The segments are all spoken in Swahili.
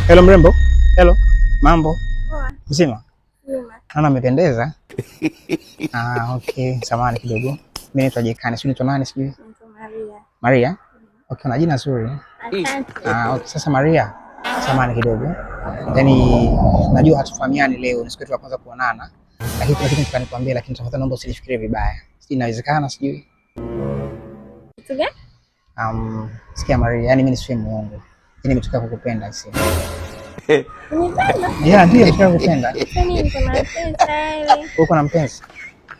Hello mrembo. Hello. Mambo. Poa. Mzima? Mzima. Naona umependeza. Okay. Samahani kidogo. Mimi naitwa Jekani. Sio naitwa nani sijui? Naitwa Maria. Maria? Okay, una jina zuri. Asante. Okay. Sasa Maria, samahani kidogo. Yaani najua hatufahamiani leo, ni siku yetu ya kwanza kuonana. Lakini kuna kitu nataka nikwambie, lakini tafadhali naomba usinifikirie vibaya. Sijui inawezekana sijui. Kitu gani? Sikia Maria, yaani mimi nisiwe muongo. Yaani nimetaka kukupenda sisi. Unipenda? Yeah, ndio nimetaka kukupenda. Mimi niko na mpenzi tayari. Uko na mpenzi?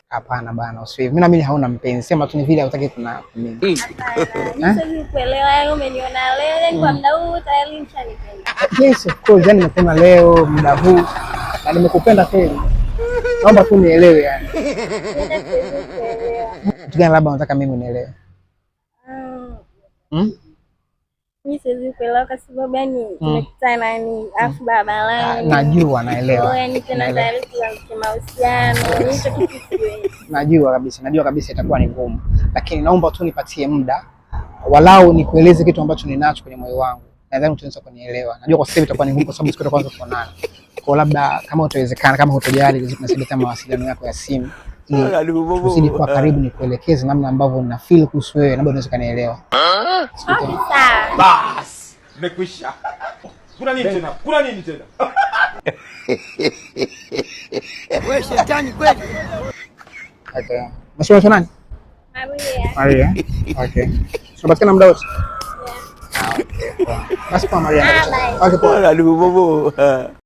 Hapana bana, usiwe. Mimi naamini hauna mpenzi. Sema tu ni vile hutaki kuna mimi. Hapana. Siwezi kuelewa, wewe umeniona leo, yani kwa muda huu tayari nishanipenda. Yes, of course, yani nimekuona leo muda huu na nimekupenda kweli. Naomba tu nielewe yani. Kitu gani labda unataka mimi unielewe? Mimi siwezi kuelewa kwa sababu yani tumekutana ni afu barabarani. Najua, naelewa. Yani tena tayari kwa mahusiano. Hicho kitu siwezi. Najua kabisa itakuwa ni ngumu. Lakini naomba tu nipatie muda. Walau nikueleze kitu ambacho ninacho kwenye moyo wangu. Nadhani utaweza kunielewa. Najua kwa sasa itakuwa ni ngumu kwa sababu siku ya kwanza kuonana. Kwa labda kama utawezekana, kama hutojali, tunasaidia mawasiliano yako ya simu. Usije kwa karibu nikuelekeze namna ambavyo nina feel kuhusu wewe, labda unaweza kanielewa. Okay, sawa. Bas, nimekwisha. Kuna nini tena? Kuna nini tena? Wewe shetani kweli. Okay. Maswali nani? Maria. Okay. Tunapatikana muda wote. Okay. Basi kwa Maria. Okay, poa.